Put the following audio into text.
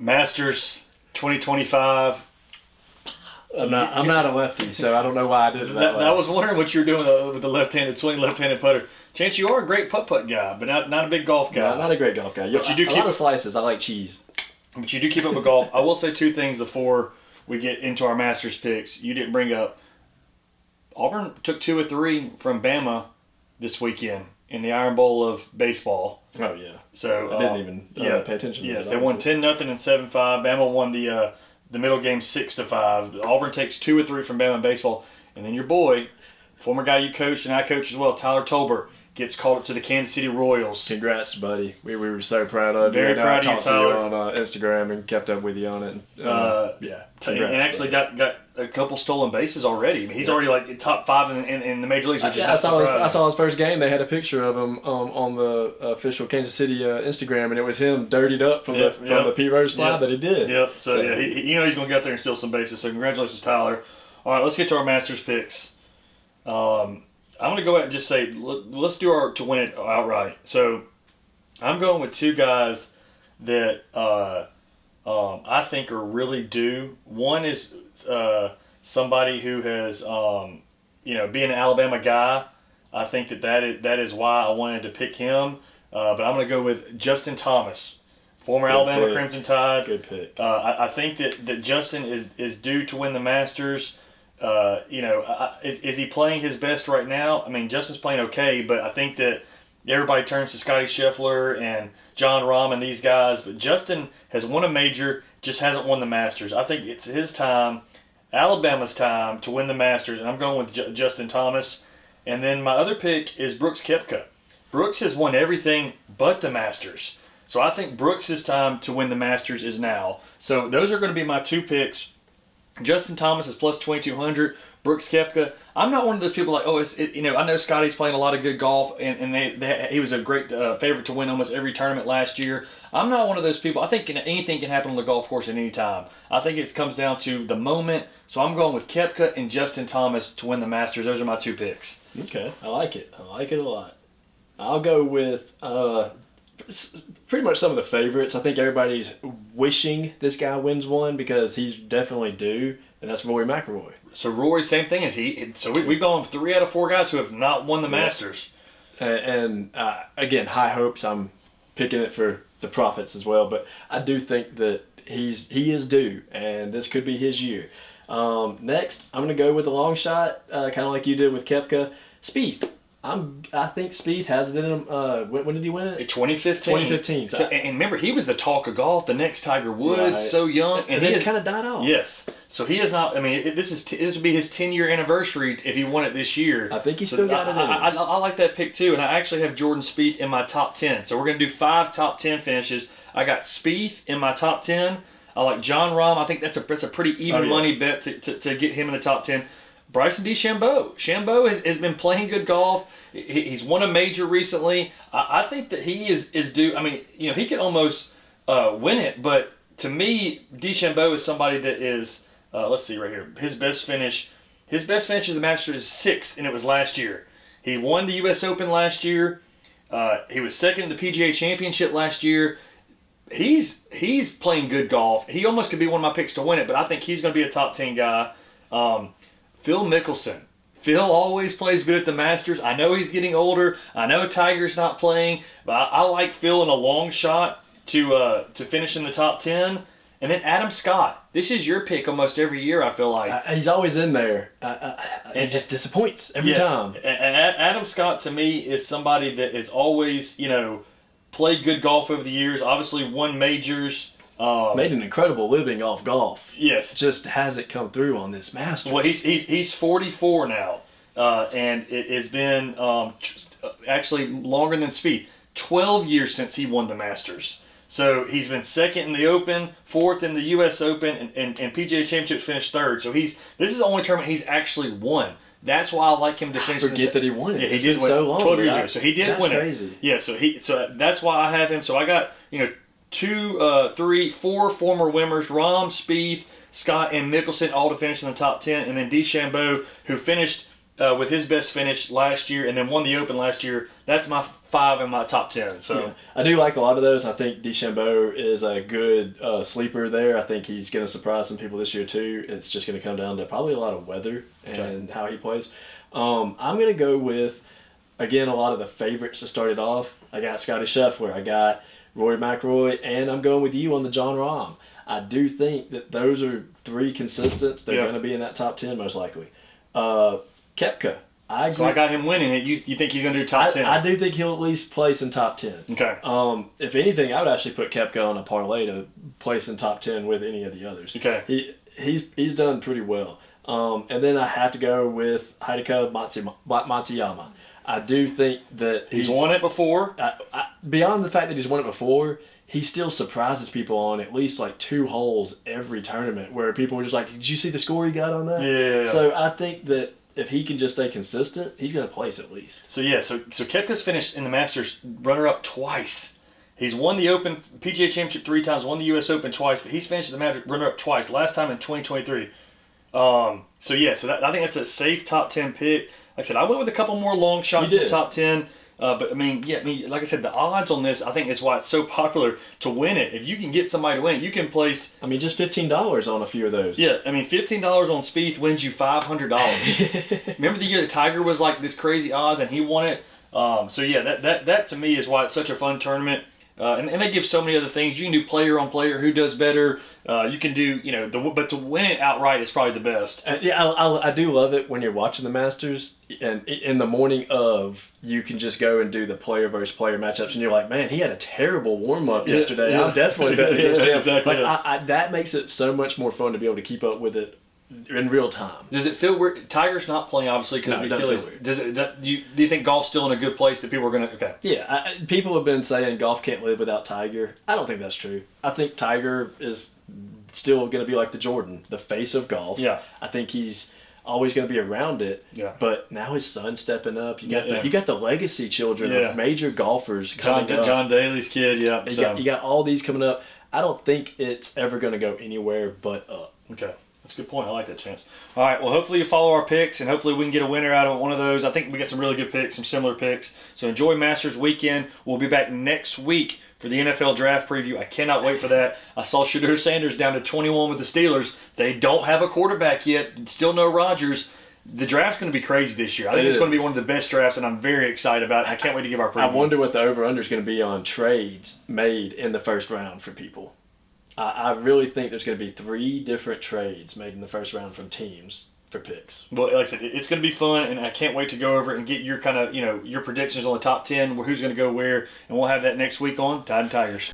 Masters 2025. I'm not a lefty, so I don't know why I did it that way. I was wondering what you were doing with the left-handed swing, left-handed putter. Chance, you are a great putt guy, but not a big golf guy. No, not a great golf guy. But you do a lot of slices. I like cheese. But you do keep up with golf. I will say two things before we get into our Masters picks. You didn't bring up Auburn took 2 or 3 from Bama this weekend in the Iron Bowl of baseball. Oh yeah. So I didn't even pay attention. Yes, to they won 10-0 and 7-5. Bama won the middle game 6-5. Auburn takes 2 or 3 from Bama in baseball, and then your boy, former guy you coached and I coached as well, Tyler Tolbert, gets called up to the Kansas City Royals. Congrats, buddy. We were so proud of you. Very proud of you, Tyler. I talked to you on Instagram and kept up with you on it. Yeah. Congrats, and actually got a couple stolen bases already. I mean, he's already like top 5 in the major leagues. I saw his first game. They had a picture of him on the official Kansas City Instagram, and it was him dirtied up from the Pete Rose slide that he did. Yep. So yeah, he's going to get out there and steal some bases. So congratulations, Tyler. All right, let's get to our Masters picks. I'm going to go ahead and just say, let's do our to win it outright. So I'm going with 2 guys that I think are really due. One is somebody who has, being an Alabama guy, I think that is why I wanted to pick him. But I'm going to go with Justin Thomas, former Alabama Crimson Tide. Good pick. I think that Justin is due to win the Masters. Is he playing his best right now? I mean, Justin's playing okay, but I think that everybody turns to Scotty Scheffler and John Rahm and these guys. But Justin has won a major, just hasn't won the Masters. I think it's his time, Alabama's time, to win the Masters, and I'm going with Justin Thomas. And then my other pick is Brooks Koepka. Brooks has won everything but the Masters. So I think Brooks' time to win the Masters is now. So those are going to be my 2 picks. Justin Thomas is plus 2,200. Brooks Koepka. I'm not one of those people like, I know Scotty's playing a lot of good golf, and he was a great favorite to win almost every tournament last year. I'm not one of those people. I think anything can happen on the golf course at any time. I think it comes down to the moment. So I'm going with Koepka and Justin Thomas to win the Masters. Those are my 2 picks. Okay, I like it. I like it a lot. I'll go with pretty much some of the favorites. I think everybody's wishing this guy wins one because he's definitely due, and that's Rory McIlroy. So Rory, same thing as he. So we've gone 3 out of 4 guys who have not won the Masters. And again, high hopes. I'm picking it for the profits as well, but I do think that he is due, and this could be his year. Next, I'm going to go with a long shot, kind of like you did with Koepka. Spieth. I think Spieth has it in him. When did he win it? 2015. 2015. So, and remember, he was the talk of golf, the next Tiger Woods, right. So young, and he kind of died off. Yes. So he has not. I mean, this would be his 10-year anniversary if he won it this year. I think he still got it in him. I like that pick too, and I actually have Jordan Spieth in my top 10. So we're gonna do 5 top 10 finishes. I got Spieth in my top 10. I like John Rahm. I think that's a pretty even money bet to get him in the top 10. Bryson DeChambeau. Chambeau has been playing good golf. He's won a major recently. I think that he is due. I mean, he could almost win it, but to me, DeChambeau is somebody that is. Let's see right here. His best finish as the Masters is 6th, and it was last year. He won the U.S. Open last year. He was second in the PGA Championship last year. He's playing good golf. He almost could be one of my picks to win it, but I think he's going to be a top 10 guy. Phil Mickelson. Phil always plays good at the Masters. I know he's getting older. I know Tiger's not playing, but I like Phil in a long shot to finish in the top 10. And then Adam Scott. This is your pick almost every year, I feel like. He's always in there. It just disappoints every time. And Adam Scott, to me, is somebody that is always, played good golf over the years. Obviously won majors. Made an incredible living off golf. Yes. Just hasn't come through on this Masters. Well, he's 44 now. And it has been actually longer than Spieth. 12 years since he won the Masters. So he's been second in the Open, 4th in the U.S. Open, and PGA Championships finished 3rd. So this is the only tournament he's actually won. That's why I like him to finish. I forget that he won it. Yeah, he it's did been win so long. 12 years ago. So he did win crazy. It. Yeah, so that's why I have him. So I got 2, 3, 4 former winners: Rahm, Spieth, Scott, and Mickelson, all to finish in the top 10, and then DeChambeau, who finished with his best finish last year, and then won the Open last year. That's my 5 in my top 10. So yeah. I do like a lot of those. I think DeChambeau is a good sleeper there. I think he's going to surprise some people this year too. It's just going to come down to probably a lot of weather and how he plays. I'm going to go with, again, a lot of the favorites to start it off. I got Scotty Scheffler. I got Rory McIlroy, and I'm going with you on the Jon Rahm. I do think that those are 3 consistents. They're going to be in that top 10 most likely. Koepka. I agree. So I got him winning it. You think he's going to do top 10? I do think he'll at least place in top 10. Okay. If anything, I would actually put Koepka on a parlay to place in top 10 with any of the others. Okay. He's done pretty well. And then I have to go with Hideki Matsuyama. I do think that he's won it before. Beyond the fact that he's won it before, he still surprises people on at least like 2 holes every tournament where people were just like, did you see the score he got on that? Yeah. So I think that if he can just stay consistent, he's going to place at least. So Koepka's finished in the Masters runner-up twice. He's won the Open PGA Championship 3 times, won the U.S. Open twice, but he's finished the Masters runner-up twice. Last time in 2023. I think that's a safe top 10 pick. Like I said, I went with a couple more long shots in the top 10. But like I said, the odds on this, I think is why it's so popular to win it. If you can get somebody to win it, you can place. Just $15 on a few of those. Yeah, $15 on Spieth wins you $500. Remember the year that Tiger was like this crazy odds and he won it. That to me is why it's such a fun tournament. And they give so many other things. You can do player on player, who does better. You can do, but to win it outright is probably the best. I do love it when you're watching the Masters, and in the morning of, you can just go and do the player versus player matchups, and you're like, man, he had a terrible warm up yesterday. Yeah. I'm definitely betting against him. Exactly. That makes it so much more fun to be able to keep up with it in real time. Does it feel weird? Tiger's not playing obviously because of the Achilles. Do you think golf's still in a good place that people are going to? Okay. Yeah, people have been saying golf can't live without Tiger. I don't think that's true. I think Tiger is still going to be like the Jordan, the face of golf. Yeah. I think he's always going to be around it. Yeah. But now his son's stepping up. You got the legacy children of major golfers coming up. John Daly's kid. Yeah. You got all these coming up. I don't think it's ever going to go anywhere but up. Okay. That's a good point. I like that, Chance. All right. Well, hopefully you follow our picks, and hopefully we can get a winner out of one of those. I think we got some really good picks, some similar picks. So enjoy Masters weekend. We'll be back next week for the NFL draft preview. I cannot wait for that. I saw Shedeur Sanders down to 21 with the Steelers. They don't have a quarterback yet. Still no Rodgers. The draft's going to be crazy this year. I think it's going to be one of the best drafts, and I'm very excited about it. I can't wait to give our preview. I wonder what the over-under is going to be on trades made in the first round for people. I really think there's going to be 3 different trades made in the first round from teams for picks. Well, like I said, it's going to be fun, and I can't wait to go over it and get your kind of, your predictions on the top 10, who's going to go where, and we'll have that next week on Tide and Tigers.